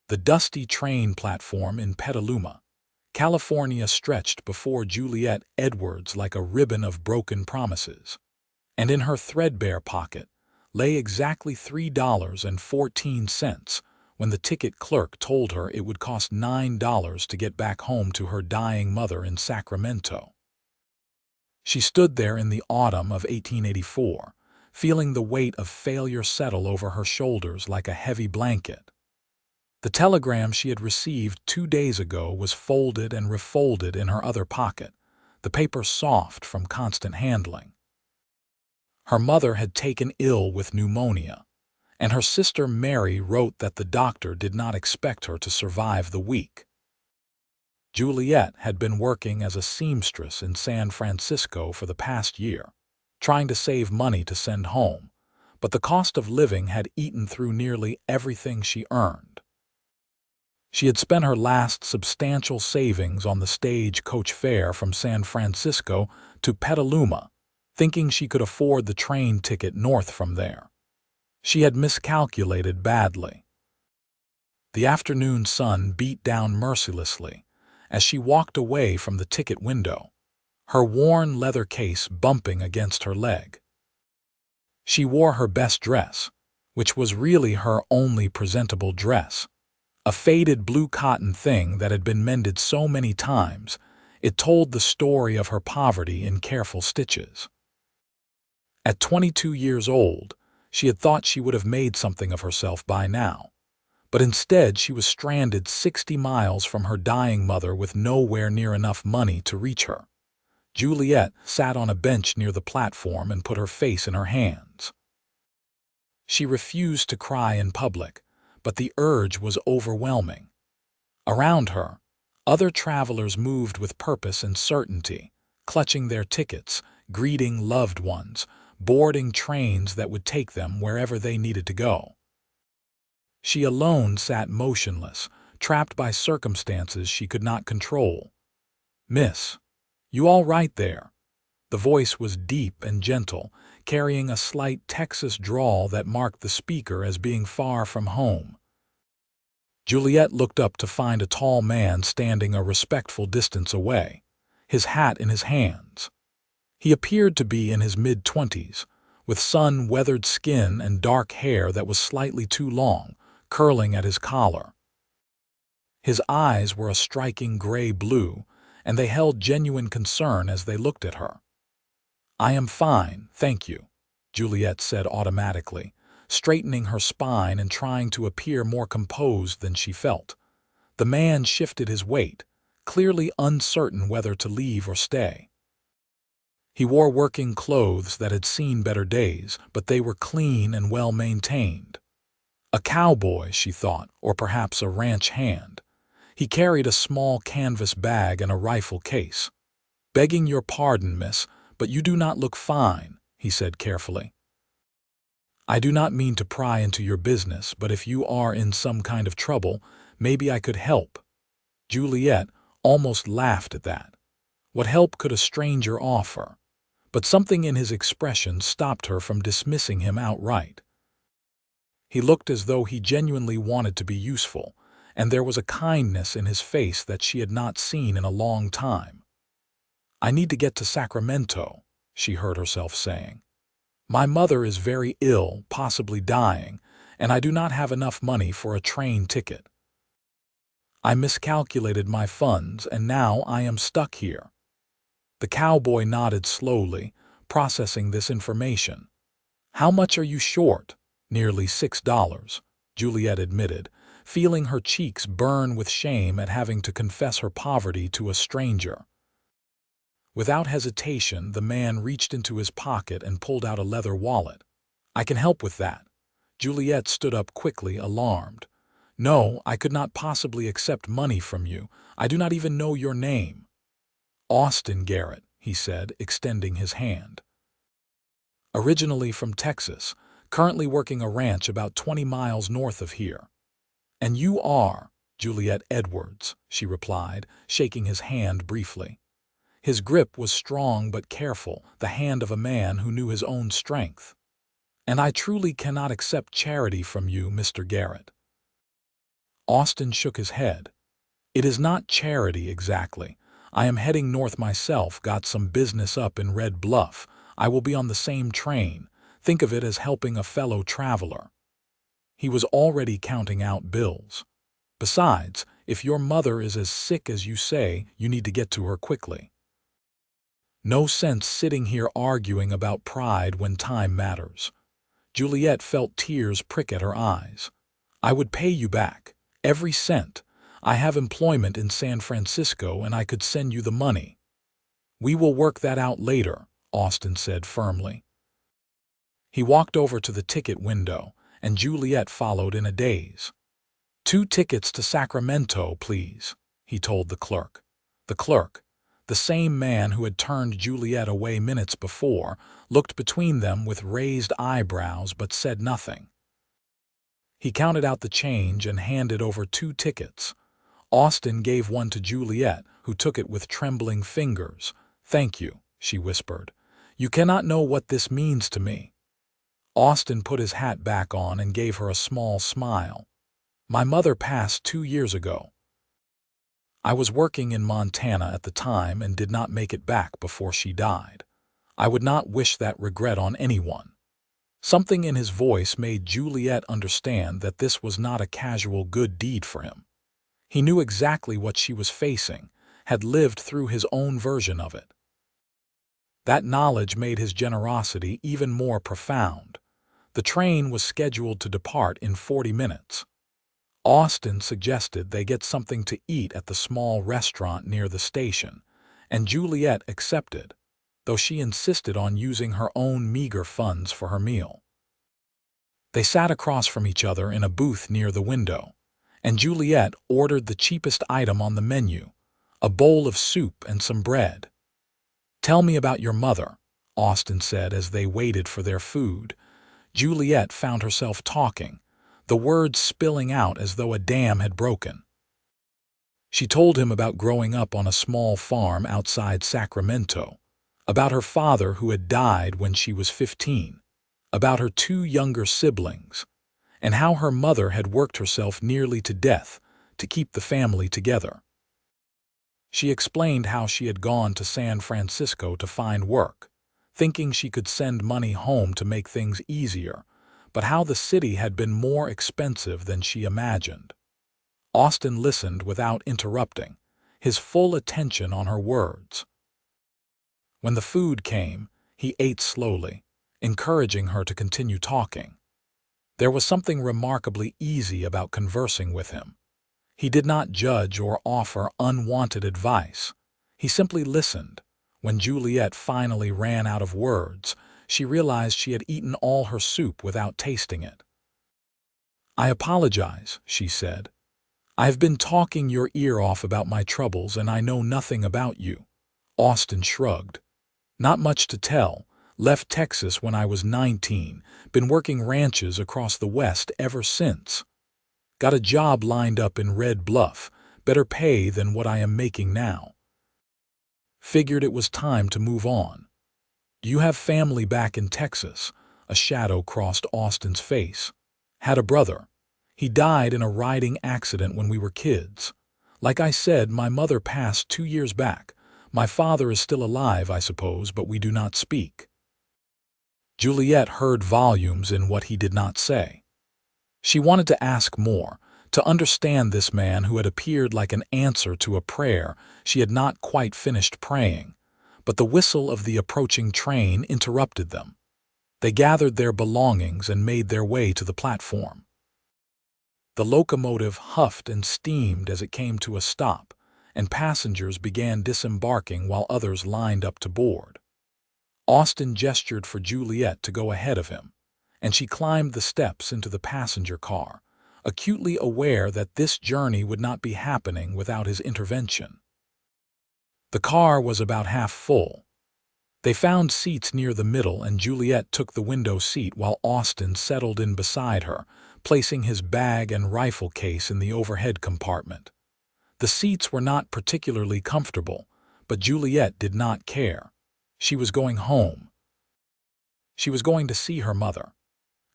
The dusty train platform in Petaluma, California stretched before Juliet Edwards like a ribbon of broken promises. And in her threadbare pocket lay exactly $3.14 when the ticket clerk told her it would cost $9 to get back home to her dying mother in Sacramento. She stood there in the autumn of 1884, feeling the weight of failure settle over her shoulders like a heavy blanket. The telegram she had received 2 days ago was folded and refolded in her other pocket, the paper soft from constant handling. Her mother had taken ill with pneumonia, and her sister Mary wrote that the doctor did not expect her to survive the week. Juliet had been working as a seamstress in San Francisco for the past year, trying to save money to send home, but the cost of living had eaten through nearly everything she earned. She had spent her last substantial savings on the stage-coach fare from San Francisco to Petaluma, thinking she could afford the train ticket north from there. She had miscalculated badly. The afternoon sun beat down mercilessly as she walked away from the ticket window, her worn leather case bumping against her leg. She wore her best dress, which was really her only presentable dress, a faded blue cotton thing that had been mended so many times it told the story of her poverty in careful stitches. At 22 years old, she had thought she would have made something of herself by now, but instead she was stranded 60 miles from her dying mother with nowhere near enough money to reach her. Juliet sat on a bench near the platform and put her face in her hands. She refused to cry in public, but the urge was overwhelming. Around her, other travelers moved with purpose and certainty, clutching their tickets, greeting loved ones, boarding trains that would take them wherever they needed to go. She alone sat motionless, trapped by circumstances she could not control. "Miss, you all right there?" The voice was deep and gentle, carrying a slight Texas drawl that marked the speaker as being far from home. Juliet looked up to find a tall man standing a respectful distance away, his hat in his hands. He appeared to be in his mid-20s, with sun-weathered skin and dark hair that was slightly too long, curling at his collar. His eyes were a striking gray-blue, and they held genuine concern as they looked at her. "I am fine, thank you," Juliet said automatically, straightening her spine and trying to appear more composed than she felt. The man shifted his weight, clearly uncertain whether to leave or stay. He wore working clothes that had seen better days, but they were clean and well-maintained. A cowboy, she thought, or perhaps a ranch hand. He carried a small canvas bag and a rifle case. "Begging your pardon, miss, but you do not look fine," he said carefully. "I do not mean to pry into your business, but if you are in some kind of trouble, maybe I could help." Juliet almost laughed at that. What help could a stranger offer? But something in his expression stopped her from dismissing him outright. He looked as though he genuinely wanted to be useful, and there was a kindness in his face that she had not seen in a long time. "I need to get to Sacramento," she heard herself saying. "My mother is very ill, possibly dying, and I do not have enough money for a train ticket. I miscalculated my funds, and now I am stuck here." The cowboy nodded slowly, processing this information. "How much are you short?" "Nearly $6, Juliet admitted, feeling her cheeks burn with shame at having to confess her poverty to a stranger. Without hesitation, the man reached into his pocket and pulled out a leather wallet. "I can help with that." Juliet stood up quickly, alarmed. "No, I could not possibly accept money from you. I do not even know your name." "Austin Garrett," he said, extending his hand. "Originally from Texas, currently working a ranch about 20 miles north of here." "And you are?" "Juliet Edwards," she replied, shaking his hand briefly. His grip was strong but careful, the hand of a man who knew his own strength. "And I truly cannot accept charity from you, Mr. Garrett." Austin shook his head. It is not charity exactly. I am heading north myself, got some business up in Red Bluff. I will be on the same train. Think of it as helping a fellow traveler. He was already counting out bills. Besides, if your mother is as sick as you say, you need to get to her quickly. No sense sitting here arguing about pride when time matters. Juliet felt tears prick at her eyes. I would pay you back, every cent. I have employment in San Francisco and I could send you the money. We will work that out later, Austin said firmly. He walked over to the ticket window, and Juliet followed in a daze. 2 tickets to Sacramento, please, he told the clerk. The clerk, the same man who had turned Juliet away minutes before, looked between them with raised eyebrows but said nothing. He counted out the change and handed over 2 tickets. Austin gave one to Juliet, who took it with trembling fingers. Thank you, she whispered. You cannot know what this means to me. Austin put his hat back on and gave her a small smile. My mother passed 2 years ago. I was working in Montana at the time and did not make it back before she died. I would not wish that regret on anyone. Something in his voice made Juliet understand that this was not a casual good deed for him. He knew exactly what she was facing, had lived through his own version of it. That knowledge made his generosity even more profound. The train was scheduled to depart in 40 minutes. Austin suggested they get something to eat at the small restaurant near the station, and Juliet accepted, though she insisted on using her own meager funds for her meal. They sat across from each other in a booth near the window, and Juliet ordered the cheapest item on the menu, a bowl of soup and some bread. Tell me about your mother, Austin said as they waited for their food. Juliet found herself talking, the words spilling out as though a dam had broken. She told him about growing up on a small farm outside Sacramento, about her father who had died when she was 15, about her 2 younger siblings, and how her mother had worked herself nearly to death to keep the family together. She explained how she had gone to San Francisco to find work, thinking she could send money home to make things easier, but how the city had been more expensive than she imagined. Austin listened without interrupting, his full attention on her words. When the food came, he ate slowly, encouraging her to continue talking. There was something remarkably easy about conversing with him. He did not judge or offer unwanted advice. He simply listened. When Juliet finally ran out of words, she realized she had eaten all her soup without tasting it. I apologize, she said. I have been talking your ear off about my troubles and I know nothing about you. Austin shrugged. Not much to tell. Left Texas when I was 19, been working ranches across the West ever since. Got a job lined up in Red Bluff, better pay than what I am making now. Figured it was time to move on. Do you have family back in Texas? A shadow crossed Austin's face. Had a brother. He died in a riding accident when we were kids. Like I said, my mother passed 2 years back. My father is still alive, I suppose, but we do not speak. Juliet heard volumes in what he did not say. She wanted to ask more, to understand this man who had appeared like an answer to a prayer she had not quite finished praying, but the whistle of the approaching train interrupted them. They gathered their belongings and made their way to the platform. The locomotive huffed and steamed as it came to a stop, and passengers began disembarking while others lined up to board. Austin gestured for Juliet to go ahead of him, and she climbed the steps into the passenger car, acutely aware that this journey would not be happening without his intervention. The car was about half full. They found seats near the middle and Juliet took the window seat while Austin settled in beside her, placing his bag and rifle case in the overhead compartment. The seats were not particularly comfortable, but Juliet did not care. She was going home. She was going to see her mother.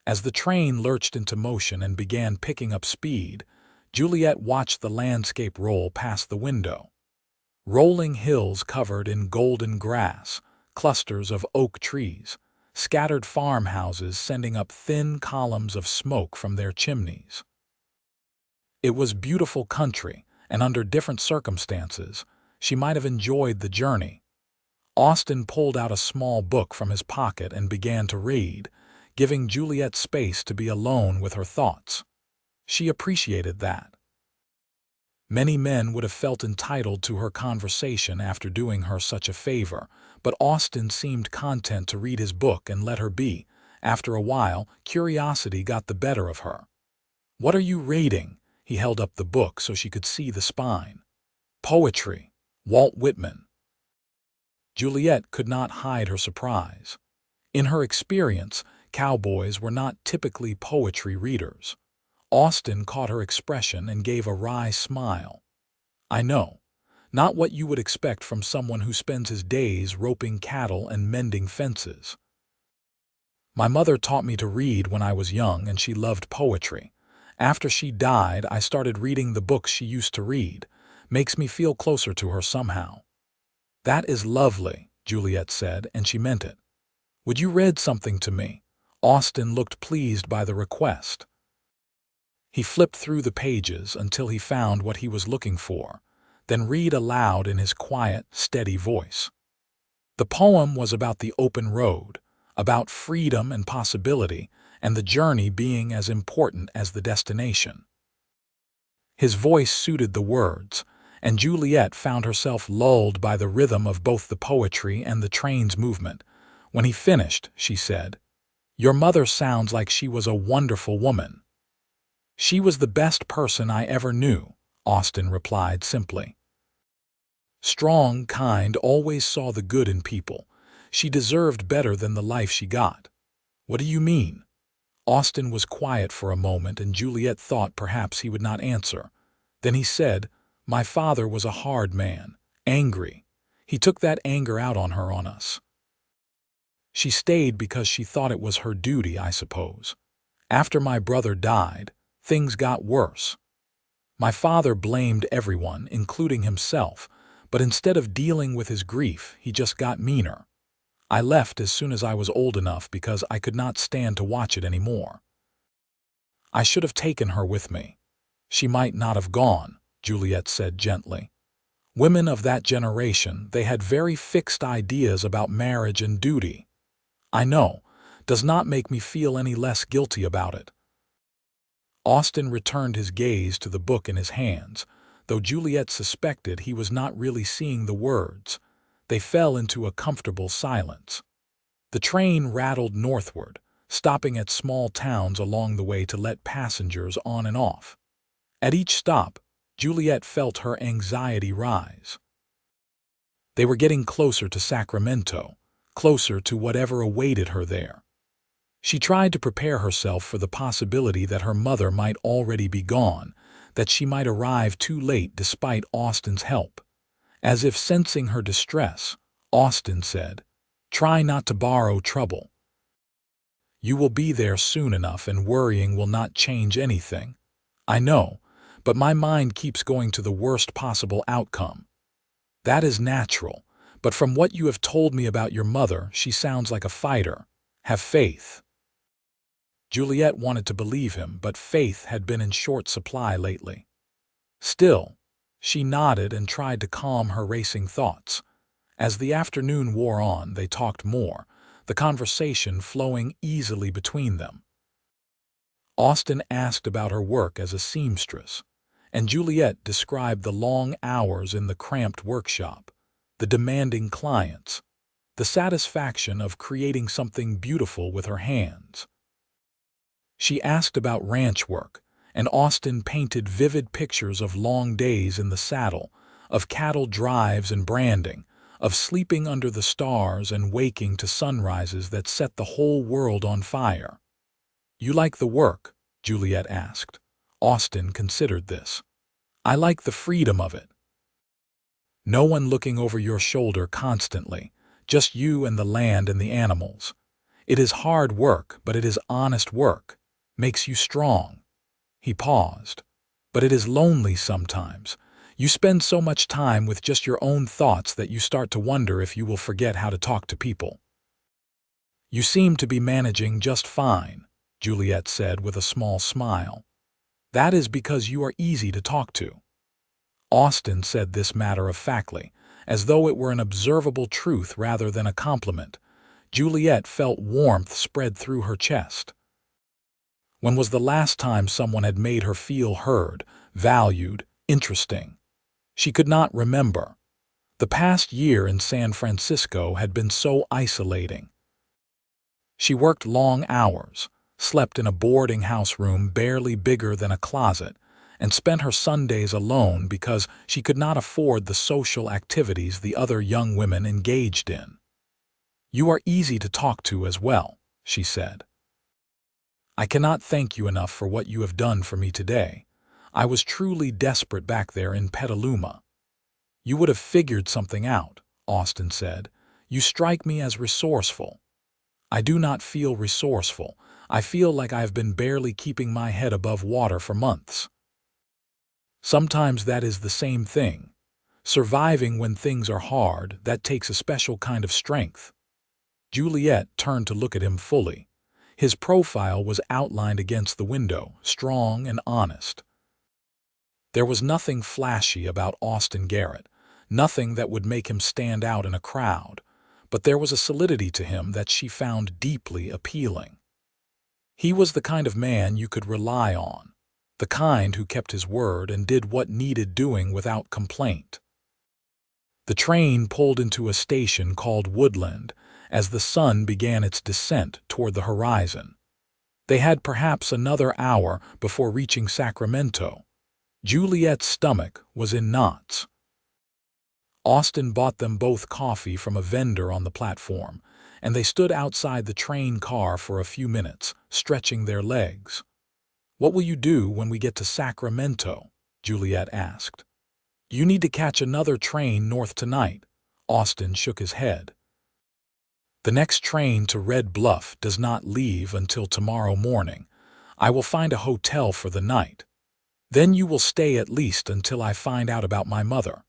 As the train lurched into motion and began picking up speed, Juliet watched the landscape roll past the window. Rolling hills covered in golden grass, clusters of oak trees, scattered farmhouses sending up thin columns of smoke from their chimneys. It was beautiful country, and under different circumstances, she might have enjoyed the journey. Austin pulled out a small book from his pocket and began to read, giving Juliet space to be alone with her thoughts. She appreciated that. Many men would have felt entitled to her conversation after doing her such a favor, but Austin seemed content to read his book and let her be. After a while, curiosity got the better of her. "What are you reading?" He held up the book so she could see the spine. "Poetry, Walt Whitman." Juliet could not hide her surprise. In her experience, cowboys were not typically poetry readers. Austin caught her expression and gave a wry smile. "I know. Not what you would expect from someone who spends his days roping cattle and mending fences. My mother taught me to read when I was young, and she loved poetry. After she died, I started reading the books she used to read. Makes me feel closer to her somehow." "That is lovely," Juliet said, and she meant it. "Would you read something to me?" Austin looked pleased by the request. He flipped through the pages until he found what he was looking for, then read aloud in his quiet, steady voice. The poem was about the open road, about freedom and possibility, and the journey being as important as the destination. His voice suited the words, and Juliet found herself lulled by the rhythm of both the poetry and the train's movement. When he finished, she said, "Your mother sounds like she was a wonderful woman." "She was the best person I ever knew," Austin replied simply. "Strong, kind, always saw the good in people. She deserved better than the life she got." "What do you mean?" Austin was quiet for a moment, and Juliet thought perhaps he would not answer. Then he said, "My father was a hard man, angry. He took that anger out on her, on us. She stayed because she thought it was her duty, I suppose. After my brother died, things got worse. My father blamed everyone, including himself, but instead of dealing with his grief, he just got meaner. I left as soon as I was old enough because I could not stand to watch it anymore. I should have taken her with me." "She might not have gone," Juliet said gently. "Women of that generation, they had very fixed ideas about marriage and duty. I know, does not make me feel any less guilty about it." Austin returned his gaze to the book in his hands, though Juliet suspected he was not really seeing the words. They fell into a comfortable silence. The train rattled northward, stopping at small towns along the way to let passengers on and off. At each stop, Juliet felt her anxiety rise. They were getting closer to Sacramento, closer to whatever awaited her there. She tried to prepare herself for the possibility that her mother might already be gone, that she might arrive too late despite Austin's help. As if sensing her distress, Austin said, "Try not to borrow trouble. You will be there soon enough, and worrying will not change anything. I know, but my mind keeps going to the worst possible outcome. That is natural, but from what you have told me about your mother, she sounds like a fighter. Have faith." Juliet wanted to believe him, but faith had been in short supply lately. Still, she nodded and tried to calm her racing thoughts. As the afternoon wore on, they talked more, the conversation flowing easily between them. Austin asked about her work as a seamstress, and Juliet described the long hours in the cramped workshop, the demanding clients, the satisfaction of creating something beautiful with her hands. She asked about ranch work, and Austin painted vivid pictures of long days in the saddle, of cattle drives and branding, of sleeping under the stars and waking to sunrises that set the whole world on fire. "You like the work?" Juliet asked. Austin considered this. "I like the freedom of it. No one looking over your shoulder constantly, just you and the land and the animals. It is hard work, but it is honest work. Makes you strong." He paused. But it is lonely sometimes. You spend so much time with just your own thoughts that you start to wonder if you will forget how to talk to people. You seem to be managing just fine, Juliet said with a small smile. That is because you are easy to talk to. Austin said this matter-of-factly, as though it were an observable truth rather than a compliment. Juliet felt warmth spread through her chest. When was the last time someone had made her feel heard, valued, interesting? She could not remember. The past year in San Francisco had been so isolating. She worked long hours, slept in a boarding house room barely bigger than a closet, and spent her Sundays alone because she could not afford the social activities the other young women engaged in. "You are easy to talk to as well," she said. "I cannot thank you enough for what you have done for me today. I was truly desperate back there in Petaluma." "You would have figured something out," Austin said. "You strike me as resourceful." "I do not feel resourceful. I feel like I have been barely keeping my head above water for months." "Sometimes that is the same thing. Surviving when things are hard, that takes a special kind of strength." Juliet turned to look at him fully. His profile was outlined against the window, strong and honest. There was nothing flashy about Austin Garrett, nothing that would make him stand out in a crowd, but there was a solidity to him that she found deeply appealing. He was the kind of man you could rely on, the kind who kept his word and did what needed doing without complaint. The train pulled into a station called Woodland as the sun began its descent toward the horizon. They had perhaps another hour before reaching Sacramento. Juliet's stomach was in knots. Austin bought them both coffee from a vendor on the platform, and they stood outside the train car for a few minutes, stretching their legs. "What will you do when we get to Sacramento?" Juliet asked. "You need to catch another train north tonight." Austin shook his head. "The next train to Red Bluff does not leave until tomorrow morning. I will find a hotel for the night. Then you will stay at least until I find out about my mother."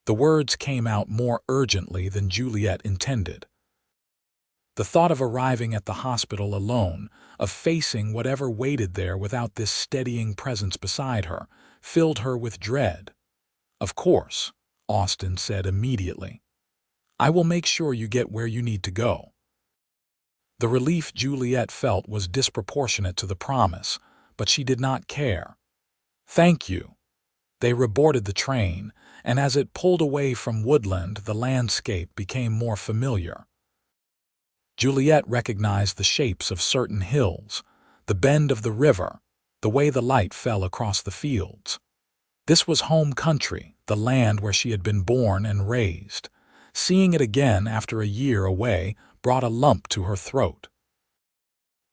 The words came out more urgently than Juliet intended. The thought of arriving at the hospital alone, of facing whatever waited there without this steadying presence beside her, filled her with dread. "Of course," Austin said immediately. "I will make sure you get where you need to go." The relief Juliet felt was disproportionate to the promise, but she did not care. "Thank you." They reboarded the train, and as it pulled away from Woodland, the landscape became more familiar. Juliet recognized the shapes of certain hills, the bend of the river, the way the light fell across the fields. This was home country, the land where she had been born and raised. Seeing it again after a year away brought a lump to her throat.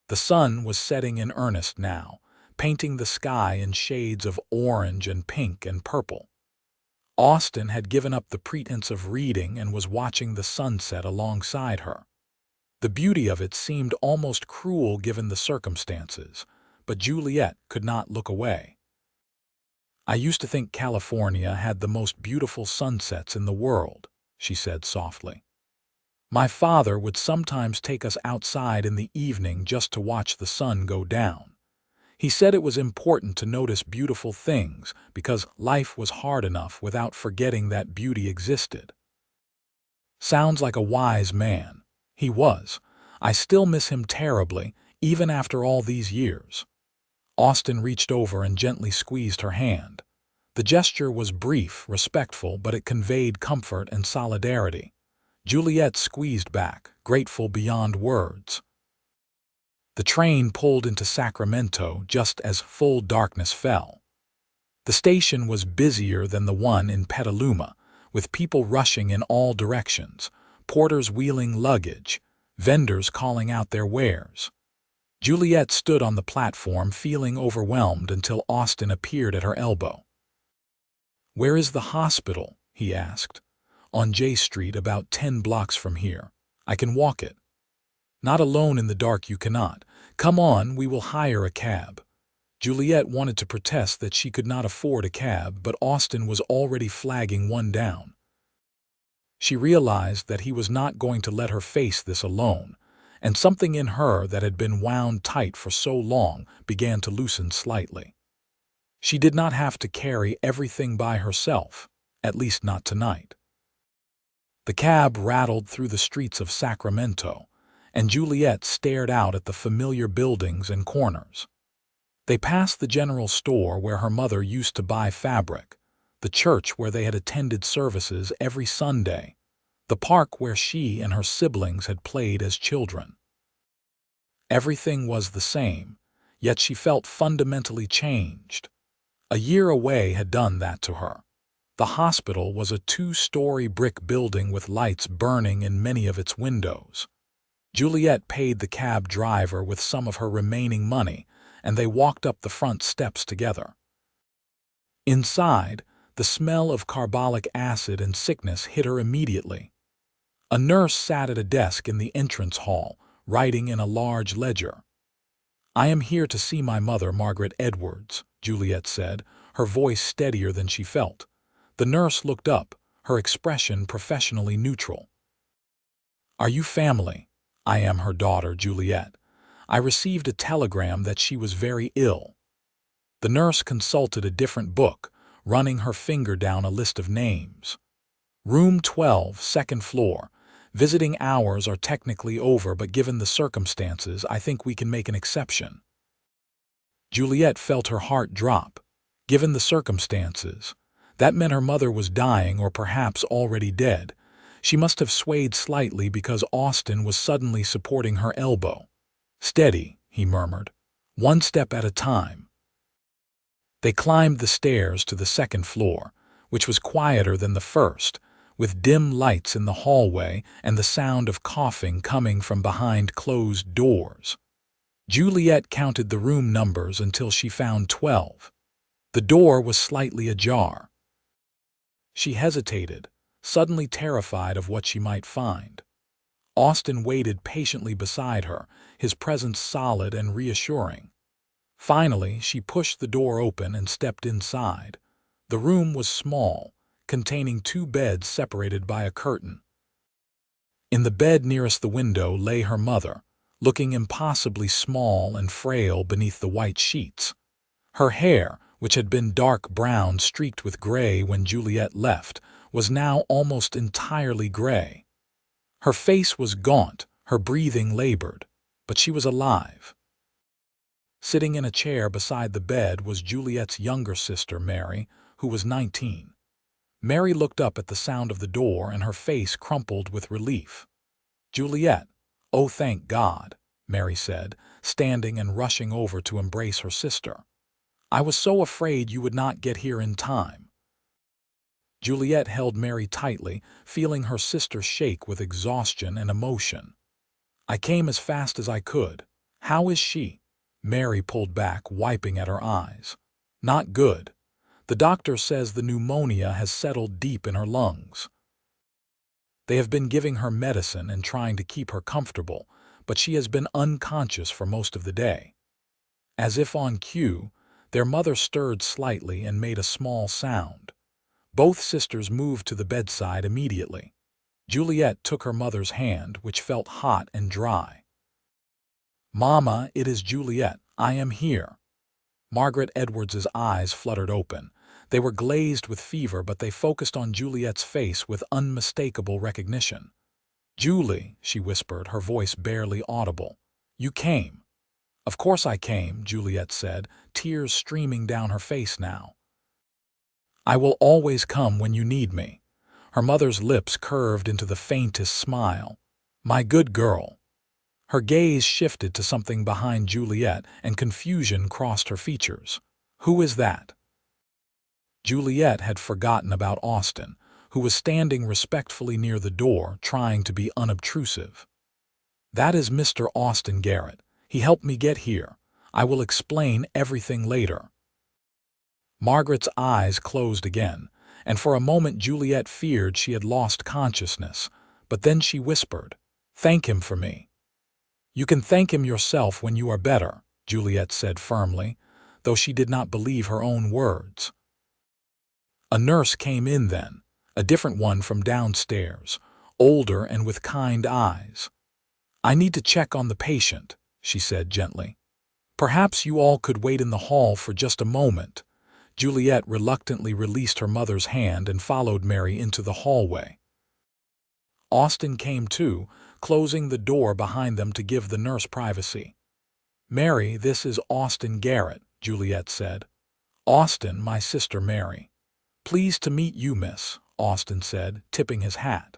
The sun was setting in earnest now, painting the sky in shades of orange and pink and purple. Austin had given up the pretense of reading and was watching the sunset alongside her. The beauty of it seemed almost cruel given the circumstances, but Juliet could not look away. "I used to think California had the most beautiful sunsets in the world," she said softly. "My father would sometimes take us outside in the evening just to watch the sun go down. He said it was important to notice beautiful things because life was hard enough without forgetting that beauty existed." Sounds like a wise man. He was. I still miss him terribly, even after all these years. Austin reached over and gently squeezed her hand. The gesture was brief, respectful, but it conveyed comfort and solidarity. Juliet squeezed back, grateful beyond words. The train pulled into Sacramento just as full darkness fell. The station was busier than the one in Petaluma, with people rushing in all directions, porters wheeling luggage, vendors calling out their wares. Juliet stood on the platform feeling overwhelmed until Austin appeared at her elbow. "Where is the hospital?" he asked. "On J Street, about 10 blocks from here. I can walk it." "Not alone in the dark you cannot. Come on, we will hire a cab." Juliet wanted to protest that she could not afford a cab, but Austin was already flagging one down. She realized that he was not going to let her face this alone, and something in her that had been wound tight for so long began to loosen slightly. She did not have to carry everything by herself, at least not tonight. The cab rattled through the streets of Sacramento, and Juliet stared out at the familiar buildings and corners. They passed the general store where her mother used to buy fabric, the church where they had attended services every Sunday, the park where she and her siblings had played as children. Everything was the same, yet she felt fundamentally changed. A year away had done that to her. The hospital was a 2-story brick building with lights burning in many of its windows. Juliet paid the cab driver with some of her remaining money, and they walked up the front steps together. Inside, the smell of carbolic acid and sickness hit her immediately. A nurse sat at a desk in the entrance hall, writing in a large ledger. "I am here to see my mother, Margaret Edwards," Juliet said, her voice steadier than she felt. The nurse looked up, her expression professionally neutral. "Are you family?" "I am her daughter, Juliet. I received a telegram that she was very ill." The nurse consulted a different book, running her finger down a list of names. "Room 12, second floor. Visiting hours are technically over, but given the circumstances, I think we can make an exception." Juliet felt her heart drop. Given the circumstances. That meant her mother was dying or perhaps already dead. She must have swayed slightly because Austin was suddenly supporting her elbow. "Steady," he murmured. "One step at a time." They climbed the stairs to the second floor, which was quieter than the first, with dim lights in the hallway and the sound of coughing coming from behind closed doors. Juliet counted the room numbers until she found 12. The door was slightly ajar. She hesitated, suddenly terrified of what she might find. Austin waited patiently beside her, his presence solid and reassuring. Finally, she pushed the door open and stepped inside. The room was small, containing 2 beds separated by a curtain. In the bed nearest the window lay her mother, looking impossibly small and frail beneath the white sheets. Her hair, which had been dark brown streaked with gray when Juliet left, was now almost entirely gray. Her face was gaunt, her breathing labored, but she was alive. Sitting in a chair beside the bed was Juliet's younger sister, Mary, who was 19. Mary looked up at the sound of the door and her face crumpled with relief. "Juliet, oh thank God," Mary said, standing and rushing over to embrace her sister. "I was so afraid you would not get here in time." Juliet held Mary tightly, feeling her sister shake with exhaustion and emotion. "I came as fast as I could. How is she?" Mary pulled back, wiping at her eyes. "Not good. The doctor says the pneumonia has settled deep in her lungs. They have been giving her medicine and trying to keep her comfortable, but she has been unconscious for most of the day." As if on cue, their mother stirred slightly and made a small sound. Both sisters moved to the bedside immediately. Juliet took her mother's hand, which felt hot and dry. "Mama, it is Juliet. I am here." Margaret Edwards's eyes fluttered open. They were glazed with fever, but they focused on Juliet's face with unmistakable recognition. "Julie," she whispered, her voice barely audible. "You came." "Of course I came," Juliet said, tears streaming down her face now. "I will always come when you need me." Her mother's lips curved into the faintest smile. "My good girl." Her gaze shifted to something behind Juliet, and confusion crossed her features. "Who is that?" Juliet had forgotten about Austin, who was standing respectfully near the door, trying to be unobtrusive. "That is Mr. Austin Garrett. He helped me get here. I will explain everything later." Margaret's eyes closed again, and for a moment Juliet feared she had lost consciousness, but then she whispered, "Thank him for me." "You can thank him yourself when you are better," Juliet said firmly. though she did not believe her own words. A nurse came in then, a different one from downstairs, older and with kind eyes. "I need to check on the patient," she said gently. "Perhaps you all could wait in the hall for just a moment." Juliet reluctantly released her mother's hand and followed Mary into the hallway. Austin came too, closing the door behind them to give the nurse privacy. "Mary, this is Austin Garrett," Juliet said. "Austin, my sister Mary." "Pleased to meet you, miss," Austin said, tipping his hat.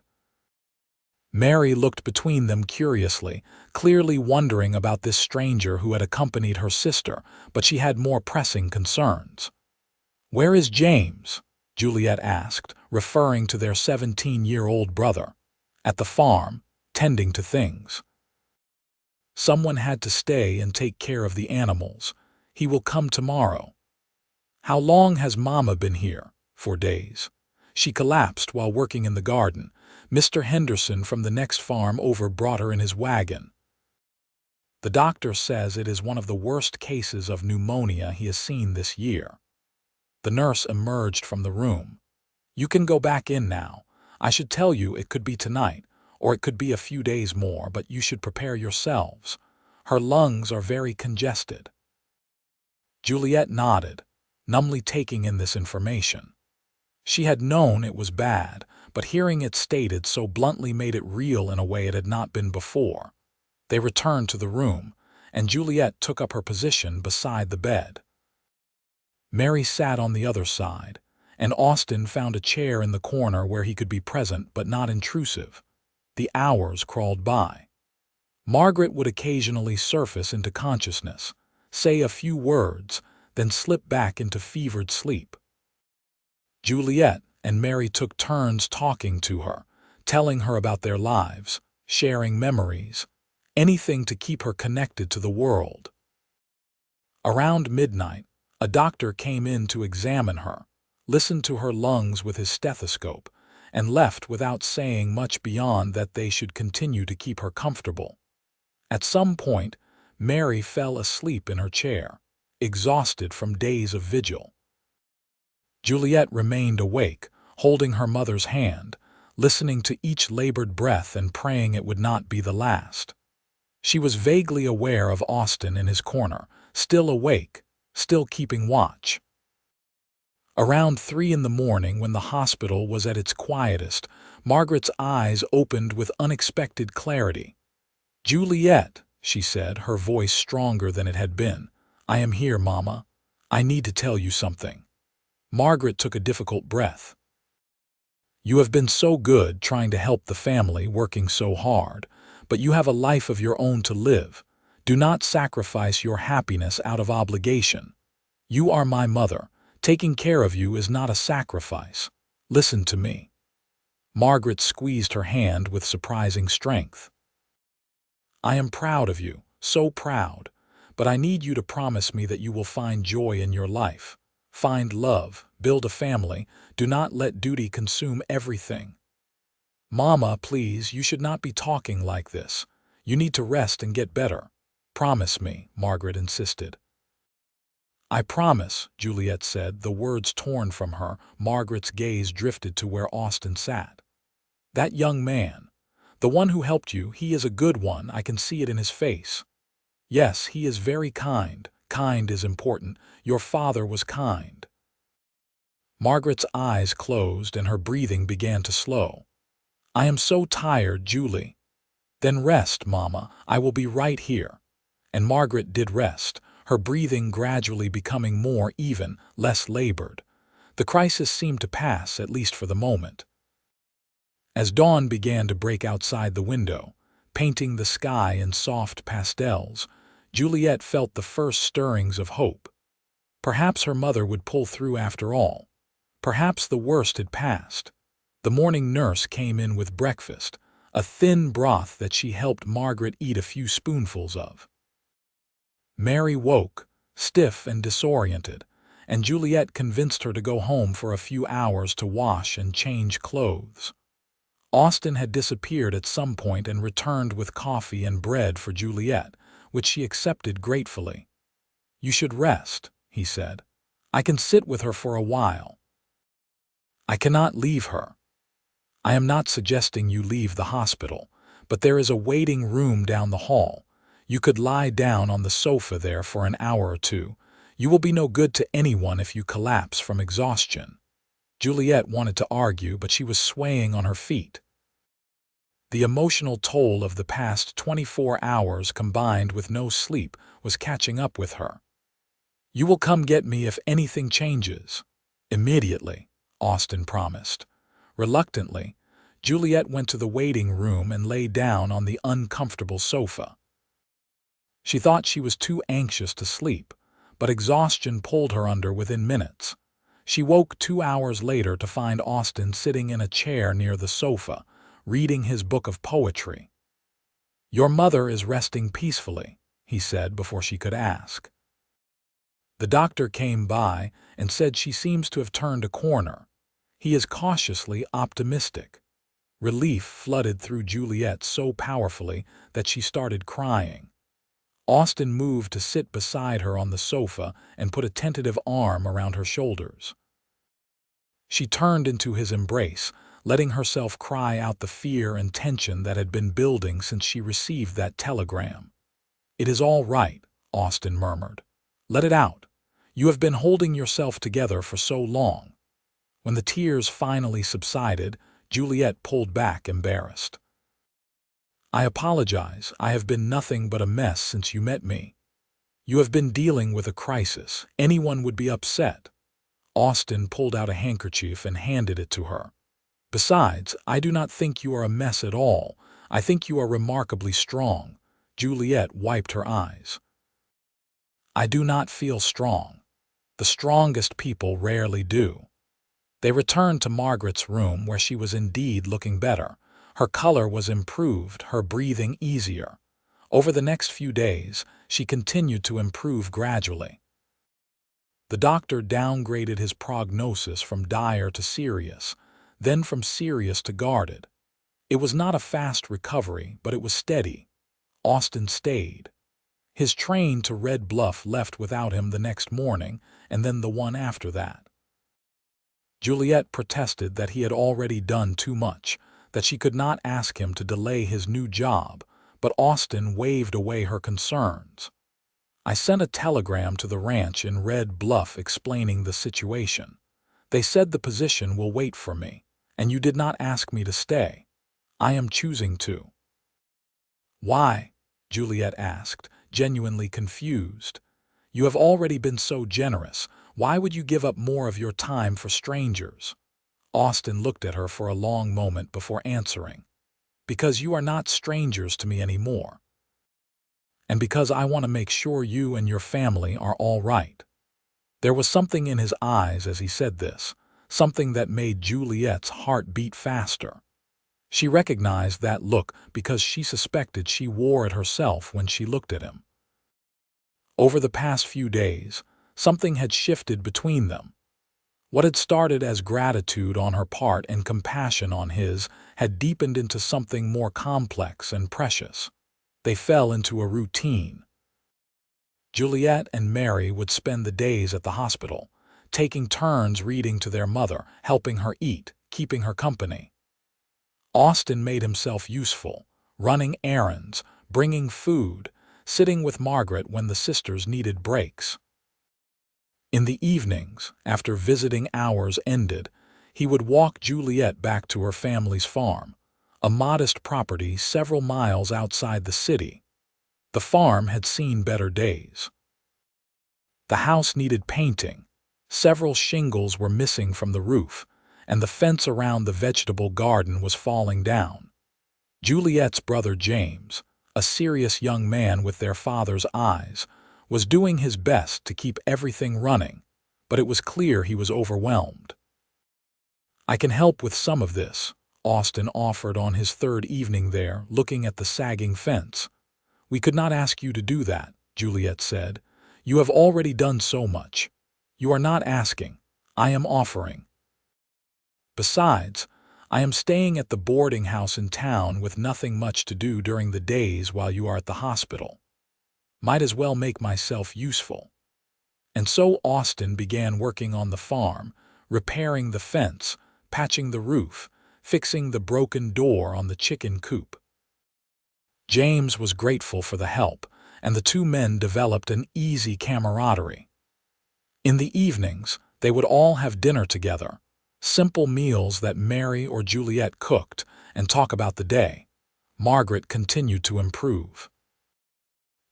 Mary looked between them curiously, clearly wondering about this stranger who had accompanied her sister, but she had more pressing concerns. "Where is James?" Juliet asked, referring to their 17-year-old brother. "At the farm, tending to things. Someone had to stay and take care of the animals. He will come tomorrow." "How long has Mama been here?" "For days. She collapsed while working in the garden. Mr. Henderson from the next farm over brought her in his wagon. The doctor says it is one of the worst cases of pneumonia he has seen this year." The nurse emerged from the room. "You can go back in now. I should tell you it could be tonight, or it could be a few days more, but you should prepare yourselves. Her lungs are very congested." Juliet nodded, numbly taking in this information. She had known it was bad, but hearing it stated so bluntly made it real in a way it had not been before. They returned to the room, and Juliet took up her position beside the bed. Mary sat on the other side, and Austin found a chair in the corner where he could be present but not intrusive. The hours crawled by. Margaret would occasionally surface into consciousness, say a few words, then slip back into fevered sleep. Juliet and Mary took turns talking to her, telling her about their lives, sharing memories, anything to keep her connected to the world. Around midnight, a doctor came in to examine her, listened to her lungs with his stethoscope, and left without saying much beyond that they should continue to keep her comfortable. At some point, Mary fell asleep in her chair, exhausted from days of vigil. Juliet remained awake, holding her mother's hand, listening to each labored breath and praying it would not be the last. She was vaguely aware of Austin in his corner, still awake, still keeping watch. Around 3 in the morning, when the hospital was at its quietest, Margaret's eyes opened with unexpected clarity. "Juliet," she said, her voice stronger than it had been. "I am here, Mama. I need to tell you something." Margaret took a difficult breath. "You have been so good trying to help the family, working so hard, but you have a life of your own to live. Do not sacrifice your happiness out of obligation. You are my mother. Taking care of you is not a sacrifice. Listen to me." Margaret squeezed her hand with surprising strength. "I am proud of you, so proud, but I need you to promise me that you will find joy in your life. Find love, build a family, do not let duty consume everything." "Mama, please, you should not be talking like this. You need to rest and get better. Promise me," Margaret insisted. "I promise," Juliet said, the words torn from her. Margaret's gaze drifted to where Austin sat. "That young man, the one who helped you, he is a good one, I can see it in his face. Yes, he is very kind. Kind is important. Your father was kind." Margaret's eyes closed and her breathing began to slow. "I am so tired, Julie." "Then rest, Mama. I will be right here." And Margaret did rest, her breathing gradually becoming more even, less labored. The crisis seemed to pass, at least for the moment. As dawn began to break outside the window, painting the sky in soft pastels, Juliet felt the first stirrings of hope. Perhaps her mother would pull through after all. Perhaps the worst had passed. The morning nurse came in with breakfast, a thin broth that she helped Margaret eat a few spoonfuls of. Mary woke, stiff and disoriented, and Juliet convinced her to go home for a few hours to wash and change clothes. Austin had disappeared at some point and returned with coffee and bread for Juliet, which she accepted gratefully. "You should rest," he said. "I can sit with her for a while." "I cannot leave her." "I am not suggesting you leave the hospital, but there is a waiting room down the hall. You could lie down on the sofa there for an hour or two. You will be no good to anyone if you collapse from exhaustion." Juliet wanted to argue, but she was swaying on her feet. The emotional toll of the past 24 hours combined with no sleep was catching up with her. "You will come get me if anything changes." "Immediately," Austin promised. Reluctantly, Juliet went to the waiting room and lay down on the uncomfortable sofa. She thought she was too anxious to sleep, but exhaustion pulled her under within minutes. She woke 2 hours later to find Austin sitting in a chair near the sofa, reading his book of poetry. "Your mother is resting peacefully," he said before she could ask. The doctor came by and said she seems to have turned a corner. He is cautiously optimistic. Relief flooded through Juliet so powerfully that she started crying. Austin moved to sit beside her on the sofa and put a tentative arm around her shoulders. She turned into his embrace, letting herself cry out the fear and tension that had been building since she received that telegram. "It is all right," Austin murmured. "Let it out. You have been holding yourself together for so long." When the tears finally subsided, Juliet pulled back, embarrassed. "I apologize. I have been nothing but a mess since you met me. You have been dealing with a crisis. Anyone would be upset." Austin pulled out a handkerchief and handed it to her. "Besides, I do not think you are a mess at all. I think you are remarkably strong." Juliet wiped her eyes. "I do not feel strong. The strongest people rarely do." They returned to Margaret's room, where she was indeed looking better. Her color was improved, her breathing easier. Over the next few days, she continued to improve gradually. The doctor downgraded his prognosis from dire to serious, then from serious to guarded. It was not a fast recovery, but it was steady. Austin stayed. His train to Red Bluff left without him the next morning, and then the one after that. Juliet protested that he had already done too much, that she could not ask him to delay his new job, but Austin waved away her concerns. "I sent a telegram to the ranch in Red Bluff explaining the situation. They said the position will wait for me, and you did not ask me to stay. I am choosing to." "Why?" Juliet asked, genuinely confused. "You have already been so generous. Why would you give up more of your time for strangers?" Austin looked at her for a long moment before answering. "Because you are not strangers to me anymore. And because I want to make sure you and your family are all right." There was something in his eyes as he said this, something that made Juliet's heart beat faster. She recognized that look because she suspected she wore it herself when she looked at him. Over the past few days, something had shifted between them. What had started as gratitude on her part and compassion on his had deepened into something more complex and precious. They fell into a routine. Juliet and Mary would spend the days at the hospital, taking turns reading to their mother, helping her eat, keeping her company. Austin made himself useful, running errands, bringing food, sitting with Margaret when the sisters needed breaks. In the evenings, after visiting hours ended, he would walk Juliet back to her family's farm, a modest property several miles outside the city. The farm had seen better days. The house needed painting, several shingles were missing from the roof, and the fence around the vegetable garden was falling down. Juliet's brother James, a serious young man with their father's eyes, was doing his best to keep everything running, but it was clear he was overwhelmed. "I can help with some of this," Austin offered on his third evening there, looking at the sagging fence. "We could not ask you to do that," Juliet said. "You have already done so much. You are not asking. I am offering. Besides, I am staying at the boarding house in town with nothing much to do during the days while you are at the hospital. Might as well make myself useful." And so Austin began working on the farm, repairing the fence, patching the roof, fixing the broken door on the chicken coop. James was grateful for the help, and the two men developed an easy camaraderie. In the evenings, they would all have dinner together, simple meals that Mary or Juliet cooked, and talk about the day. Margaret continued to improve.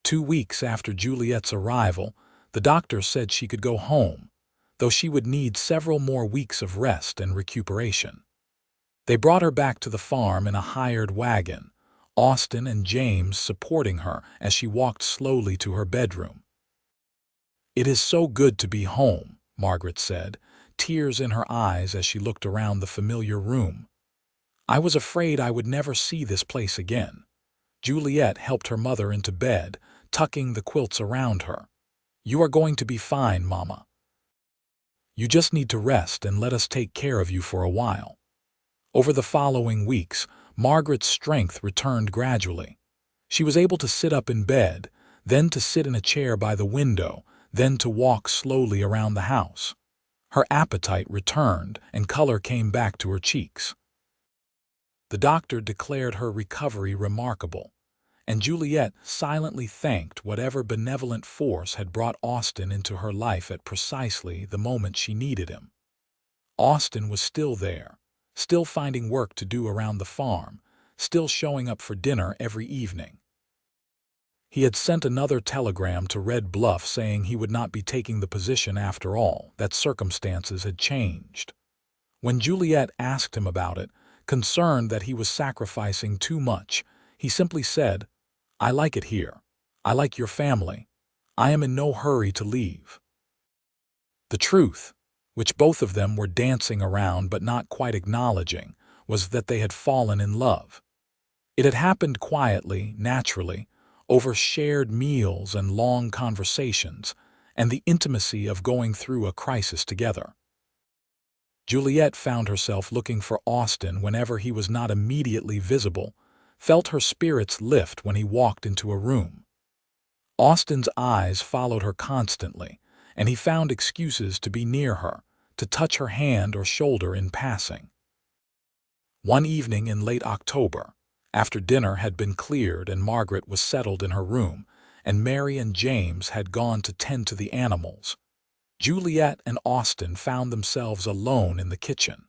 2 weeks after Juliet's arrival, the doctor said she could go home, though she would need several more weeks of rest and recuperation. They brought her back to the farm in a hired wagon, Austin and James supporting her as she walked slowly to her bedroom. "It is so good to be home," Margaret said, tears in her eyes as she looked around the familiar room. "I was afraid I would never see this place again." Juliet helped her mother into bed, tucking the quilts around her. "You are going to be fine, Mama. You just need to rest and let us take care of you for a while." Over the following weeks, Margaret's strength returned gradually. She was able to sit up in bed, then to sit in a chair by the window, then to walk slowly around the house. Her appetite returned and color came back to her cheeks. The doctor declared her recovery remarkable, and Juliet silently thanked whatever benevolent force had brought Austin into her life at precisely the moment she needed him. Austin was still there, still finding work to do around the farm, still showing up for dinner every evening. He had sent another telegram to Red Bluff saying he would not be taking the position after all, that circumstances had changed. When Juliet asked him about it, concerned that he was sacrificing too much, he simply said, "I like it here. I like your family. I am in no hurry to leave." The truth, which both of them were dancing around but not quite acknowledging, was that they had fallen in love. It had happened quietly, naturally, over shared meals and long conversations, and the intimacy of going through a crisis together. Juliet found herself looking for Austin whenever he was not immediately visible, felt her spirits lift when he walked into a room. Austin's eyes followed her constantly, and he found excuses to be near her, to touch her hand or shoulder in passing. One evening in late October, after dinner had been cleared and Margaret was settled in her room, and Mary and James had gone to tend to the animals, Juliet and Austin found themselves alone in the kitchen.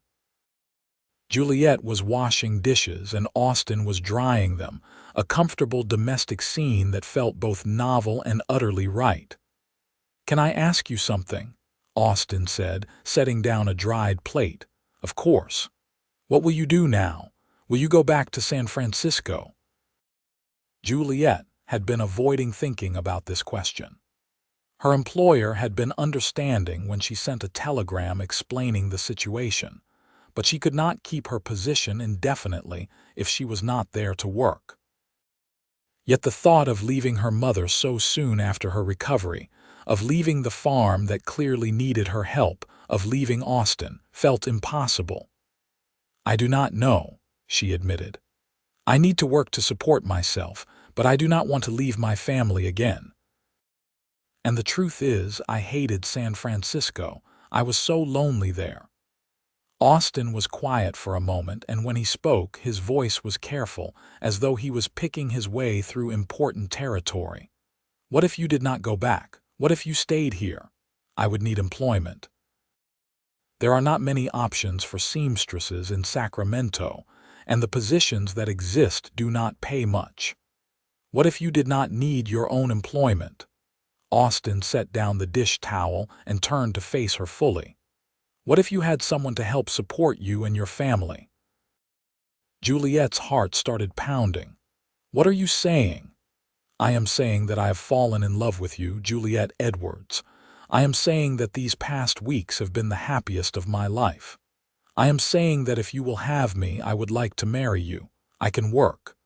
Juliet was washing dishes and Austin was drying them, a comfortable domestic scene that felt both novel and utterly right. "Can I ask you something?" Austin said, setting down a dried plate. "Of course. What will you do now? Will you go back to San Francisco?" Juliet had been avoiding thinking about this question. Her employer had been understanding when she sent a telegram explaining the situation, but she could not keep her position indefinitely if she was not there to work. Yet the thought of leaving her mother so soon after her recovery, of leaving the farm that clearly needed her help, of leaving Austin, felt impossible. "I do not know," she admitted. "I need to work to support myself, but I do not want to leave my family again. And the truth is, I hated San Francisco. I was so lonely there." Austin was quiet for a moment, and when he spoke, his voice was careful, as though he was picking his way through important territory. "What if you did not go back? What if you stayed here? I would need employment. There are not many options for seamstresses in Sacramento, and the positions that exist do not pay much. What if you did not need your own employment?" Austin set down the dish towel and turned to face her fully. "What if you had someone to help support you and your family?" Juliet's heart started pounding. "What are you saying?" "I am saying that I have fallen in love with you, Juliet Edwards. I am saying that these past weeks have been the happiest of my life. I am saying that if you will have me, I would like to marry you. I can work.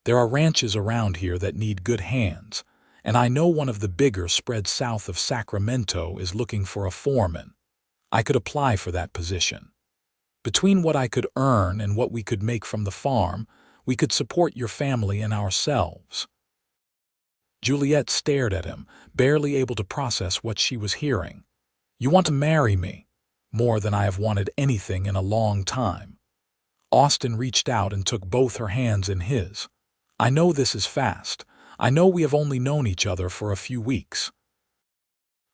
There are ranches around here that need good hands, and I know one of the bigger spread south of Sacramento is looking for a foreman. I could apply for that position. Between what I could earn and what we could make from the farm, we could support your family and ourselves." Juliet stared at him, barely able to process what she was hearing. "You want to marry me? More than I have wanted anything in a long time." Austin reached out and took both her hands in his. "I know this is fast. I know we have only known each other for a few weeks.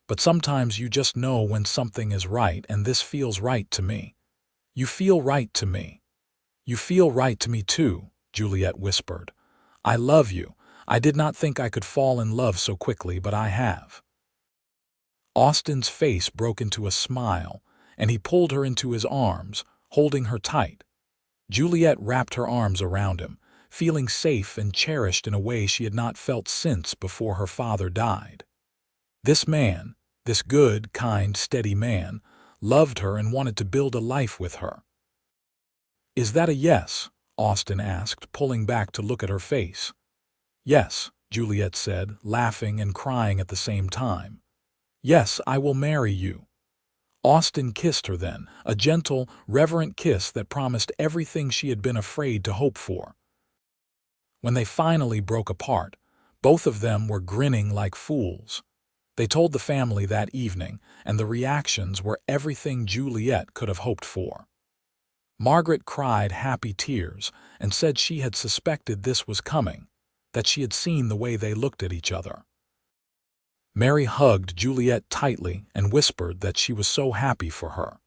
But sometimes you just know when something is right, and this feels right to me. You feel right to me." "You feel right to me too," Juliet whispered. "I love you. I did not think I could fall in love so quickly, but I have." Austin's face broke into a smile, and he pulled her into his arms, holding her tight. Juliet wrapped her arms around him, feeling safe and cherished in a way she had not felt since before her father died. This man, this good, kind, steady man, loved her and wanted to build a life with her. "Is that a yes?" Austin asked, pulling back to look at her face. "Yes," Juliet said, laughing and crying at the same time. "Yes, I will marry you." Austin kissed her then, a gentle, reverent kiss that promised everything she had been afraid to hope for. When they finally broke apart, both of them were grinning like fools. They told the family that evening, and the reactions were everything Juliet could have hoped for. Margaret cried happy tears and said she had suspected this was coming, that she had seen the way they looked at each other. Mary hugged Juliet tightly and whispered that she was so happy for her.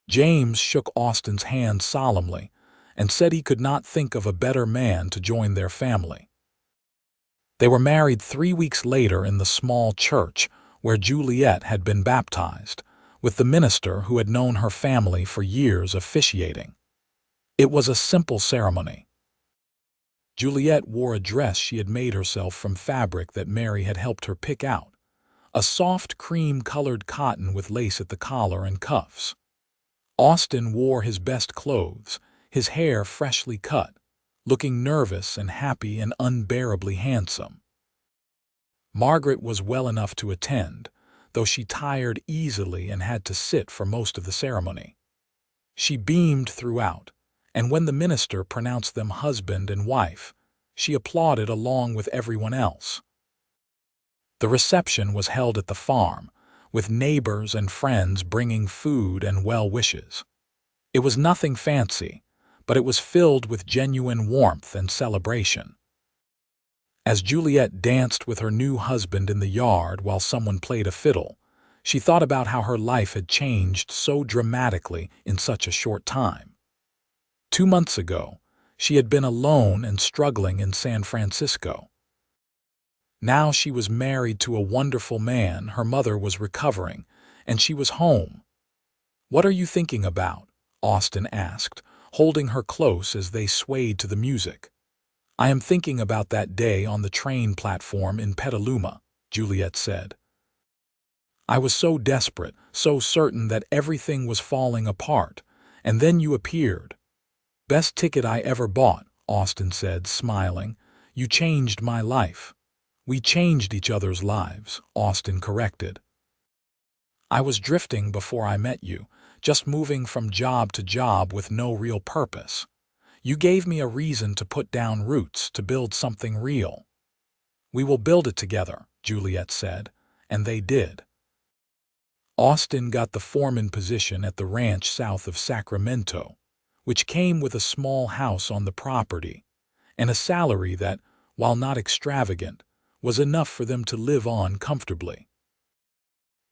James shook Austin's hand solemnly and said he could not think of a better man to join their family. They were married 3 weeks later in the small church where Juliet had been baptized, with the minister who had known her family for years officiating. It was a simple ceremony. Juliet wore a dress she had made herself from fabric that Mary had helped her pick out, a soft cream-colored cotton with lace at the collar and cuffs. Austin wore his best clothes, his hair freshly cut, looking nervous and happy and unbearably handsome. Margaret was well enough to attend, though she tired easily and had to sit for most of the ceremony. She beamed throughout, and when the minister pronounced them husband and wife, she applauded along with everyone else. The reception was held at the farm, with neighbors and friends bringing food and well wishes. It was nothing fancy, but it was filled with genuine warmth and celebration. As Juliet danced with her new husband in the yard while someone played a fiddle, she thought about how her life had changed so dramatically in such a short time. 2 months ago, she had been alone and struggling in San Francisco. Now she was married to a wonderful man, her mother was recovering, and she was home. "What are you thinking about?" Austin asked, holding her close as they swayed to the music. "I am thinking about that day on the train platform in Petaluma," Juliet said. "I was so desperate, so certain that everything was falling apart, and then you appeared." "Best ticket I ever bought," Austin said, smiling. "You changed my life." "We changed each other's lives," Austin corrected. "I was drifting before I met you, just moving from job to job with no real purpose. You gave me a reason to put down roots, to build something real." "We will build it together," Juliet said, and they did. Austin got the foreman position at the ranch south of Sacramento, which came with a small house on the property, and a salary that, while not extravagant, was enough for them to live on comfortably.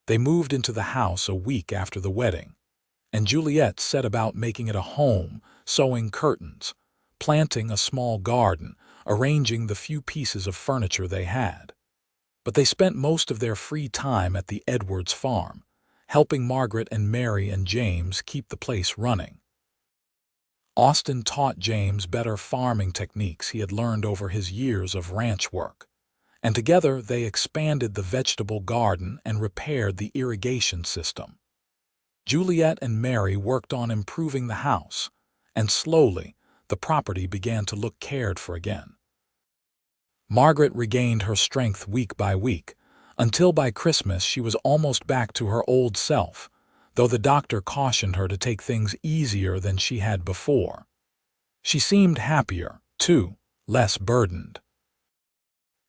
They moved into the house a week after the wedding, and Juliet set about making it a home, sewing curtains, planting a small garden, arranging the few pieces of furniture they had. But they spent most of their free time at the Edwards farm, helping Margaret and Mary and James keep the place running. Austin taught James better farming techniques he had learned over his years of ranch work, and together they expanded the vegetable garden and repaired the irrigation system. Juliet and Mary worked on improving the house, and slowly the property began to look cared for again. Margaret regained her strength week by week, until by Christmas she was almost back to her old self, though the doctor cautioned her to take things easier than she had before. She seemed happier, too, less burdened.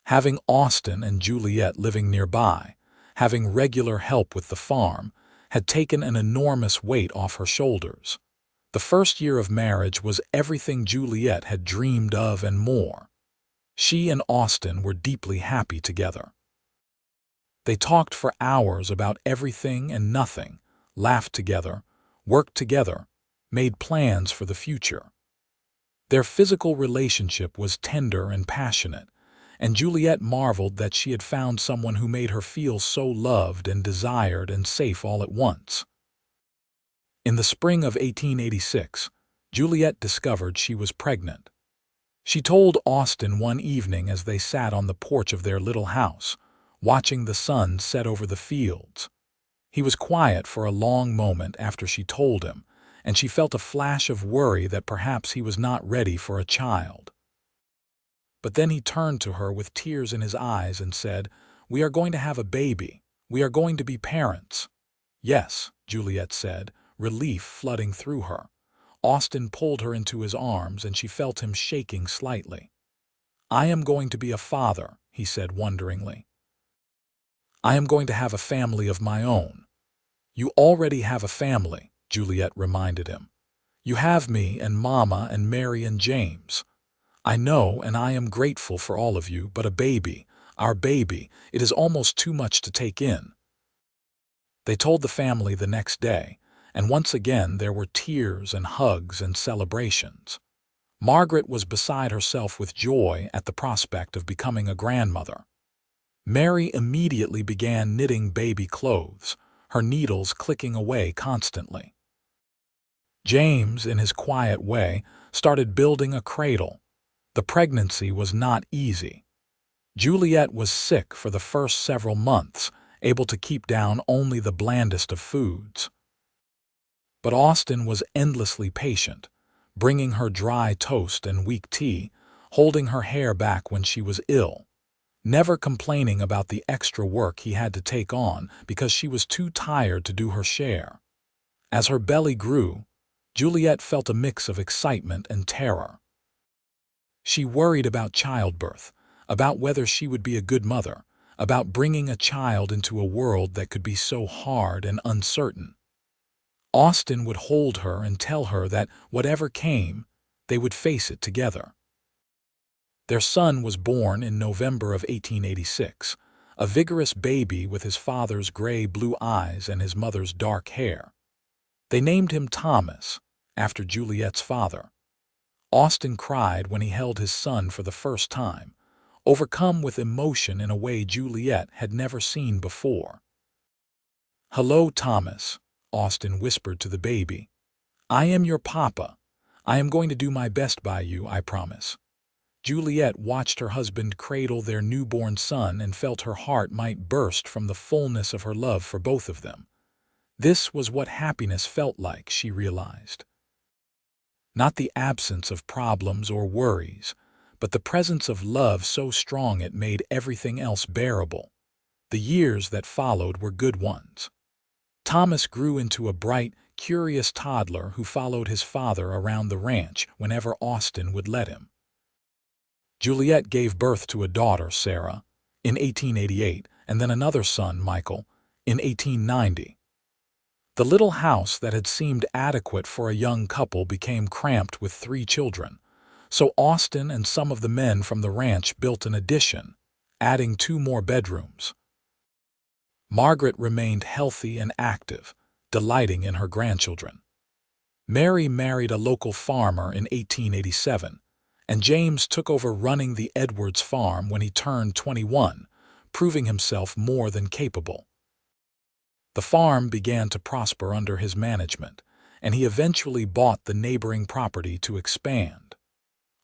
Having Austin and Juliet living nearby, having regular help with the farm, had taken an enormous weight off her shoulders. The first year of marriage was everything Juliet had dreamed of and more. She and Austin were deeply happy together. They talked for hours about everything and nothing, laughed together, worked together, made plans for the future. Their physical relationship was tender and passionate, and Juliet marveled that she had found someone who made her feel so loved and desired and safe all at once. In the spring of 1886, Juliet discovered she was pregnant. She told Austin one evening as they sat on the porch of their little house, watching the sun set over the fields. He was quiet for a long moment after she told him, and she felt a flash of worry that perhaps he was not ready for a child. But then he turned to her with tears in his eyes and said, "We are going to have a baby. We are going to be parents." "Yes," Juliet said, relief flooding through her. Austin pulled her into his arms and she felt him shaking slightly. "I am going to be a father," he said wonderingly. "I am going to have a family of my own." "You already have a family," Juliet reminded him. "You have me and Mama and Mary and James. I know, and I am grateful for all of you, but a baby, our baby, it is almost too much to take in." They told the family the next day, and once again there were tears and hugs and celebrations. Margaret was beside herself with joy at the prospect of becoming a grandmother. Mary immediately began knitting baby clothes, her needles clicking away constantly. James, in his quiet way, started building a cradle. The pregnancy was not easy. Juliet was sick for the first several months, able to keep down only the blandest of foods. But Austin was endlessly patient, bringing her dry toast and weak tea, holding her hair back when she was ill, never complaining about the extra work he had to take on because she was too tired to do her share. As her belly grew, Juliet felt a mix of excitement and terror. She worried about childbirth, about whether she would be a good mother, about bringing a child into a world that could be so hard and uncertain. Austin would hold her and tell her that whatever came, they would face it together. Their son was born in November of 1886, a vigorous baby with his father's gray-blue eyes and his mother's dark hair. They named him Thomas, after Juliet's father. Austin cried when he held his son for the first time, overcome with emotion in a way Juliet had never seen before. "Hello, Thomas," Austin whispered to the baby. "I am your papa. I am going to do my best by you, I promise." Juliet watched her husband cradle their newborn son and felt her heart might burst from the fullness of her love for both of them. This was what happiness felt like, she realized. Not the absence of problems or worries, but the presence of love so strong it made everything else bearable. The years that followed were good ones. Thomas grew into a bright, curious toddler who followed his father around the ranch whenever Austin would let him. Juliet gave birth to a daughter, Sarah, in 1888, and then another son, Michael, in 1890. The little house that had seemed adequate for a young couple became cramped with 3 children, so Austin and some of the men from the ranch built an addition, adding 2 more bedrooms. Margaret remained healthy and active, delighting in her grandchildren. Mary married a local farmer in 1887, and James took over running the Edwards farm when he turned 21, proving himself more than capable. The farm began to prosper under his management, and he eventually bought the neighboring property to expand.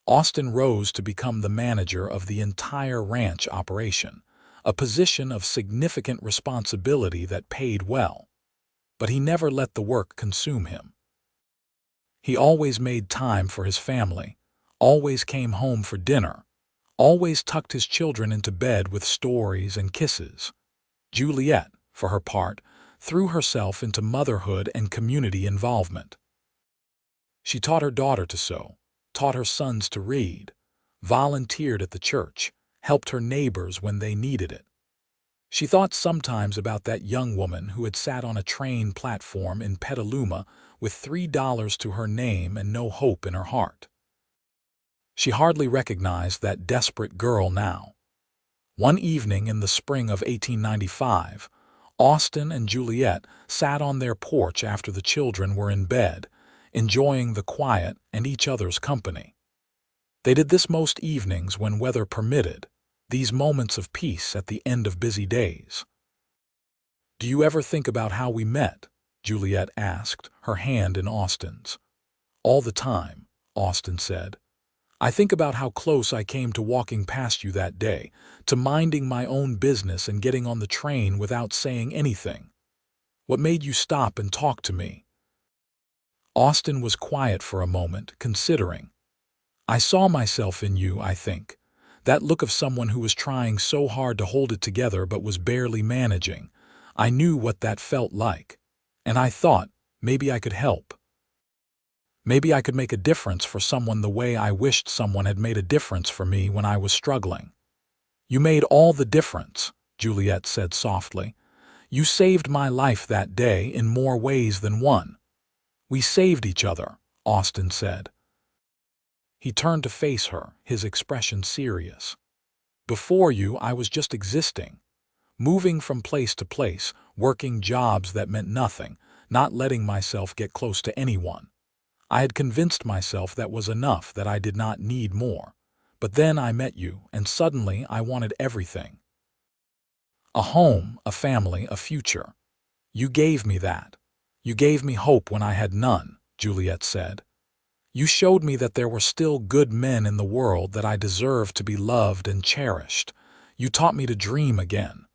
Austin rose to become the manager of the entire ranch operation, a position of significant responsibility that paid well. But he never let the work consume him. He always made time for his family, always came home for dinner, always tucked his children into bed with stories and kisses. Juliet, for her part, threw herself into motherhood and community involvement. She taught her daughter to sew, taught her sons to read, volunteered at the church, helped her neighbors when they needed it. She thought sometimes about that young woman who had sat on a train platform in Petaluma with $3 to her name and no hope in her heart. She hardly recognized that desperate girl now. One evening in the spring of 1895, Austin and Juliet sat on their porch after the children were in bed, enjoying the quiet and each other's company. They did this most evenings when weather permitted, these moments of peace at the end of busy days. "Do you ever think about how we met?" Juliet asked, her hand in Austin's. "All the time," Austin said. "I think about how close I came to walking past you that day, to minding my own business and getting on the train without saying anything. What made you stop and talk to me?" Austin was quiet for a moment, considering. "I saw myself in you, I think. That look of someone who was trying so hard to hold it together but was barely managing. I knew what that felt like. And I thought, maybe I could help. Maybe I could make a difference for someone the way I wished someone had made a difference for me when I was struggling." "You made all the difference," Juliet said softly. "You saved my life that day in more ways than one." "We saved each other," Austin said. He turned to face her, his expression serious. "Before you, I was just existing, moving from place to place, working jobs that meant nothing, not letting myself get close to anyone. I had convinced myself that was enough, that I did not need more. But then I met you, and suddenly I wanted everything. A home, a family, a future. You gave me that. You gave me hope when I had none," Juliet said. "You showed me that there were still good men in the world, that I deserved to be loved and cherished. You taught me to dream again."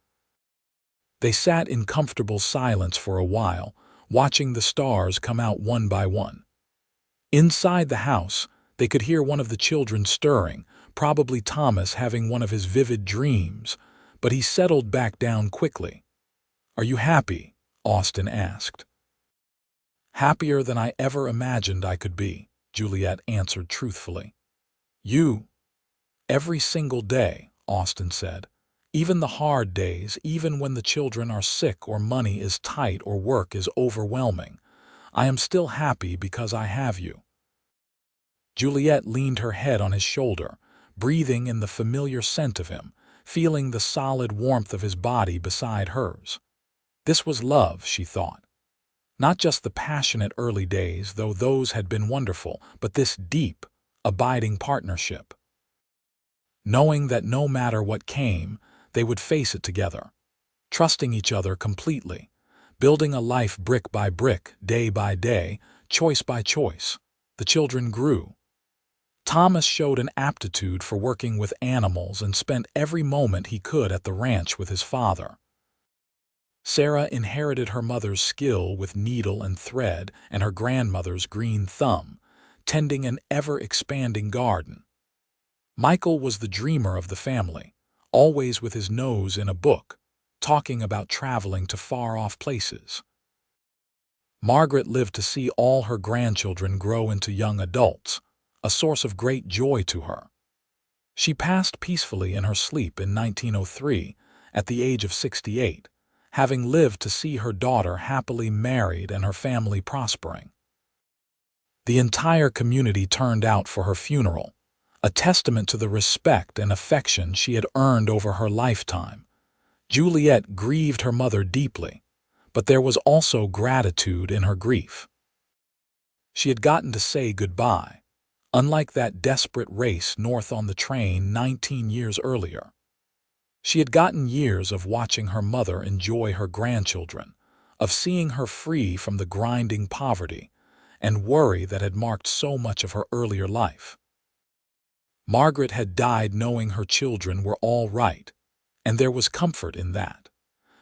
They sat in comfortable silence for a while, watching the stars come out one by one. Inside the house, they could hear one of the children stirring, probably Thomas having one of his vivid dreams, but he settled back down quickly. "Are you happy?" Austin asked. "Happier than I ever imagined I could be," Juliet answered truthfully. "You?" "Every single day," Austin said. "Even the hard days, even when the children are sick or money is tight or work is overwhelming. I am still happy because I have you." Juliet leaned her head on his shoulder, breathing in the familiar scent of him, feeling the solid warmth of his body beside hers. This was love, she thought. Not just the passionate early days, though those had been wonderful, but this deep, abiding partnership. Knowing that no matter what came, they would face it together, trusting each other completely, building a life brick by brick, day by day, choice by choice. The children grew. Thomas showed an aptitude for working with animals and spent every moment he could at the ranch with his father. Sarah inherited her mother's skill with needle and thread and her grandmother's green thumb, tending an ever-expanding garden. Michael was the dreamer of the family, always with his nose in a book, talking about traveling to far-off places. Margaret lived to see all her grandchildren grow into young adults, a source of great joy to her. She passed peacefully in her sleep in 1903, at the age of 68, having lived to see her daughter happily married and her family prospering. The entire community turned out for her funeral, a testament to the respect and affection she had earned over her lifetime. Juliet grieved her mother deeply, but there was also gratitude in her grief. She had gotten to say goodbye, unlike that desperate race north on the train 19 years earlier. She had gotten years of watching her mother enjoy her grandchildren, of seeing her free from the grinding poverty and worry that had marked so much of her earlier life. Margaret had died knowing her children were all right, and there was comfort in that.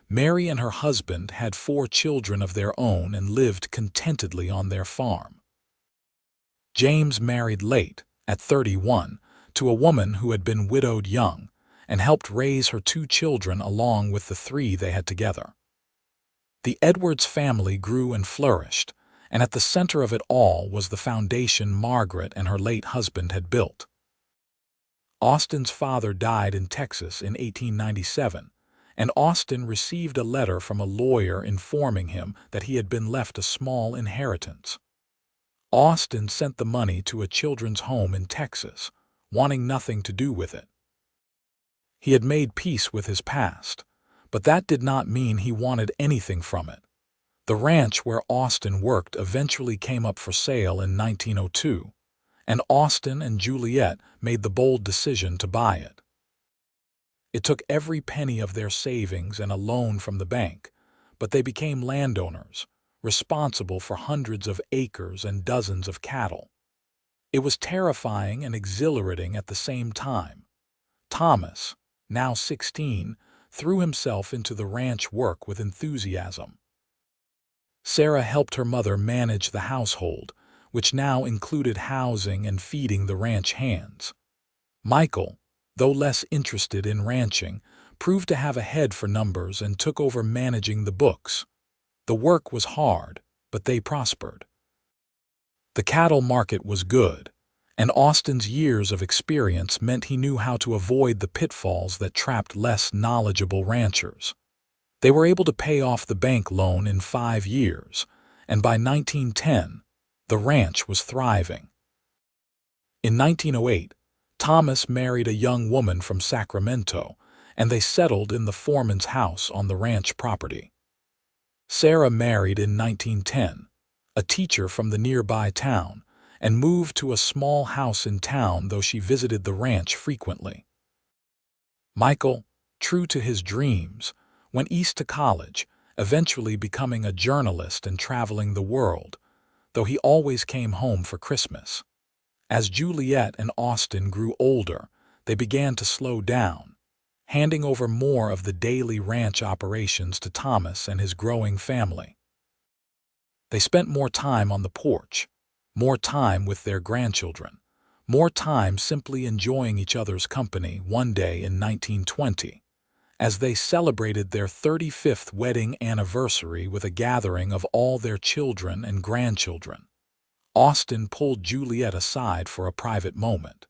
Mary and her husband had 4 children of their own and lived contentedly on their farm. James married late, at 31, to a woman who had been widowed young, and helped raise her 2 children along with the 3 they had together. The Edwards family grew and flourished, and at the center of it all was the foundation Margaret and her late husband had built. Austin's father died in Texas in 1897, and Austin received a letter from a lawyer informing him that he had been left a small inheritance. Austin sent the money to a children's home in Texas, wanting nothing to do with it. He had made peace with his past, but that did not mean he wanted anything from it. The ranch where Austin worked eventually came up for sale in 1902, and Austin and Juliet made the bold decision to buy it. It took every penny of their savings and a loan from the bank, but they became landowners, responsible for hundreds of acres and dozens of cattle. It was terrifying and exhilarating at the same time. Thomas, now 16, threw himself into the ranch work with enthusiasm. Sarah helped her mother manage the household, which now included housing and feeding the ranch hands. Michael, though less interested in ranching, proved to have a head for numbers and took over managing the books. The work was hard, but they prospered. The cattle market was good, and Austin's years of experience meant he knew how to avoid the pitfalls that trapped less knowledgeable ranchers. They were able to pay off the bank loan in 5 years, and by 1910, the ranch was thriving. In 1908, Thomas married a young woman from Sacramento, and they settled in the foreman's house on the ranch property. Sarah married in 1910, a teacher from the nearby town, and moved to a small house in town, though she visited the ranch frequently. Michael, true to his dreams, went east to college, eventually becoming a journalist and traveling the world, though he always came home for Christmas. As Juliet and Austin grew older, they began to slow down, handing over more of the daily ranch operations to Thomas and his growing family. They spent more time on the porch, more time with their grandchildren, more time simply enjoying each other's company. One day in 1920, as they celebrated their 35th wedding anniversary with a gathering of all their children and grandchildren, Austin pulled Juliet aside for a private moment.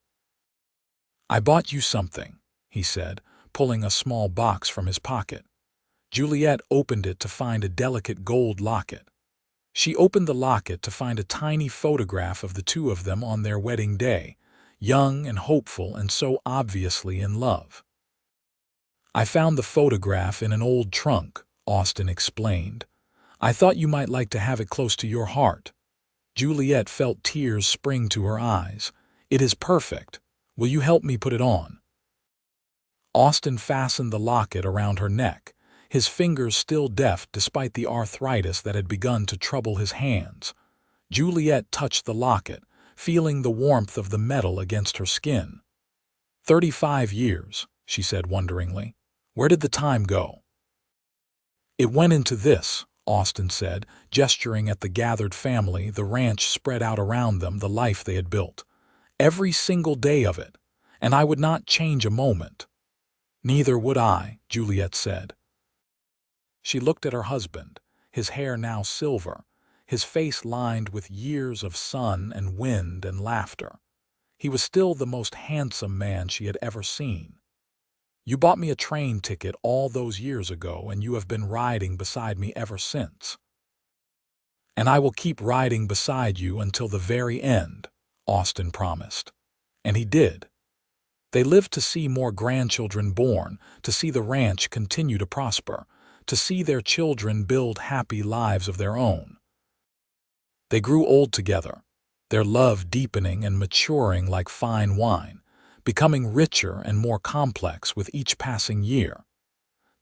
"I bought you something," he said, pulling a small box from his pocket. Juliet opened it to find a delicate gold locket. She opened the locket to find a tiny photograph of the two of them on their wedding day, young and hopeful and so obviously in love. "I found the photograph in an old trunk," Austin explained. "I thought you might like to have it close to your heart." Juliet felt tears spring to her eyes. "It is perfect. Will you help me put it on?" Austin fastened the locket around her neck, his fingers still deft despite the arthritis that had begun to trouble his hands. Juliet touched the locket, feeling the warmth of the metal against her skin. 35 years, she said wonderingly. Where did the time go? "It went into this," Austin said, gesturing at the gathered family, the ranch spread out around them, the life they had built. "Every single day of it, and I would not change a moment." "Neither would I," Juliet said. She looked at her husband, his hair now silver, his face lined with years of sun and wind and laughter. He was still the most handsome man she had ever seen. "You bought me a train ticket all those years ago, and you have been riding beside me ever since." "And I will keep riding beside you until the very end," Austin promised. And he did. They lived to see more grandchildren born, to see the ranch continue to prosper, to see their children build happy lives of their own. They grew old together, their love deepening and maturing like fine wine, becoming richer and more complex with each passing year.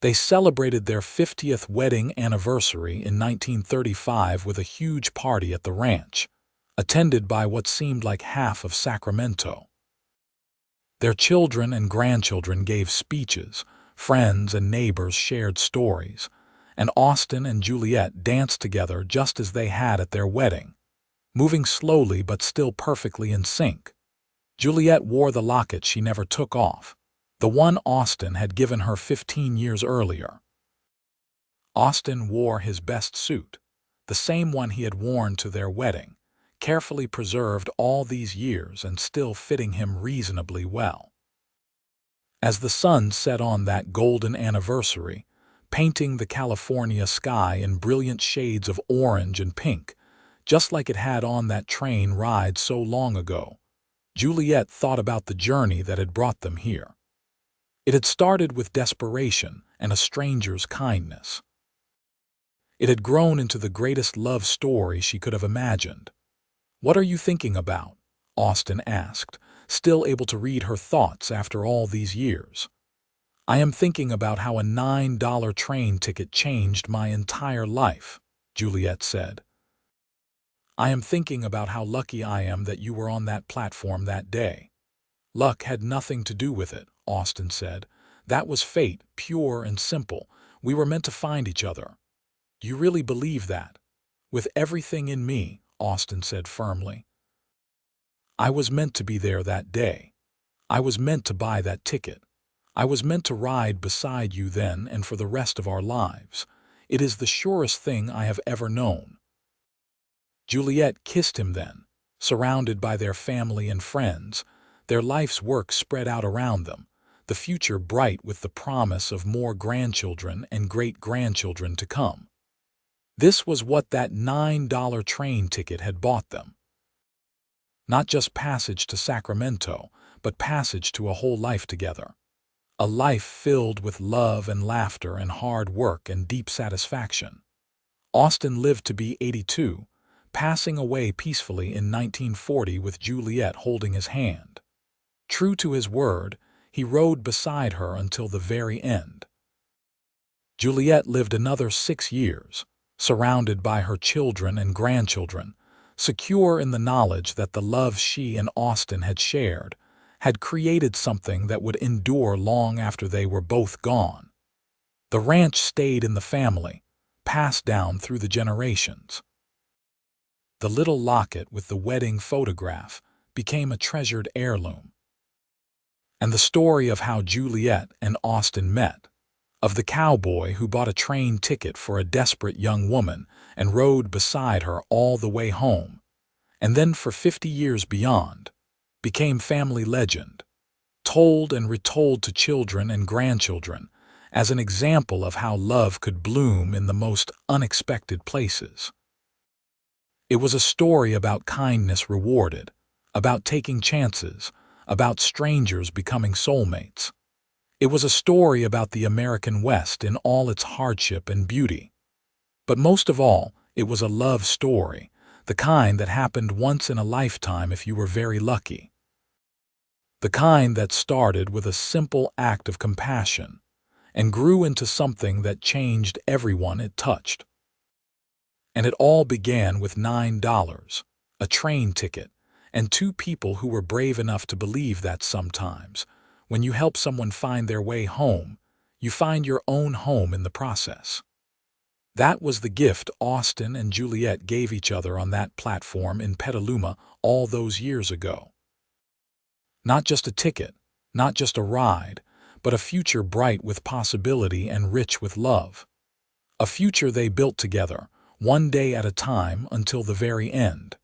They celebrated their 50th wedding anniversary in 1935 with a huge party at the ranch, attended by what seemed like half of Sacramento. Their children and grandchildren gave speeches, friends and neighbors shared stories, and Austin and Juliet danced together just as they had at their wedding, moving slowly but still perfectly in sync. Juliet wore the locket she never took off, the one Austin had given her 15 years earlier. Austin wore his best suit, the same one he had worn to their wedding, carefully preserved all these years and still fitting him reasonably well. As the sun set on that golden anniversary, painting the California sky in brilliant shades of orange and pink, just like it had on that train ride so long ago, Juliet thought about the journey that had brought them here. It had started with desperation and a stranger's kindness. It had grown into the greatest love story she could have imagined. "What are you thinking about?" Austin asked, still able to read her thoughts after all these years. "I am thinking about how a $9 train ticket changed my entire life," Juliet said. "I am thinking about how lucky I am that you were on that platform that day." "Luck had nothing to do with it," Austin said. "That was fate, pure and simple. We were meant to find each other." "You really believe that?" "With everything in me," Austin said firmly. "I was meant to be there that day. I was meant to buy that ticket. I was meant to ride beside you then and for the rest of our lives. It is the surest thing I have ever known." Juliet kissed him then, surrounded by their family and friends, their life's work spread out around them, the future bright with the promise of more grandchildren and great-grandchildren to come. This was what that $9 train ticket had bought them. Not just passage to Sacramento, but passage to a whole life together. A life filled with love and laughter and hard work and deep satisfaction. Austin lived to be 82, passing away peacefully in 1940 with Juliet holding his hand. True to his word, he rode beside her until the very end. Juliet lived another 6 years, surrounded by her children and grandchildren, secure in the knowledge that the love she and Austin had shared had created something that would endure long after they were both gone. The ranch stayed in the family, passed down through the generations. The little locket with the wedding photograph became a treasured heirloom. And the story of how Juliet and Austin met, of the cowboy who bought a train ticket for a desperate young woman and rode beside her all the way home, and then for 50 years beyond, became family legend, told and retold to children and grandchildren as an example of how love could bloom in the most unexpected places. It was a story about kindness rewarded, about taking chances, about strangers becoming soulmates. It was a story about the American West in all its hardship and beauty. But most of all, it was a love story, the kind that happened once in a lifetime if you were very lucky. The kind that started with a simple act of compassion and grew into something that changed everyone it touched. And it all began with $9, a train ticket, and 2 people who were brave enough to believe that sometimes, when you help someone find their way home, you find your own home in the process. That was the gift Austin and Juliet gave each other on that platform in Petaluma all those years ago. Not just a ticket, not just a ride, but a future bright with possibility and rich with love. A future they built together, one day at a time until the very end.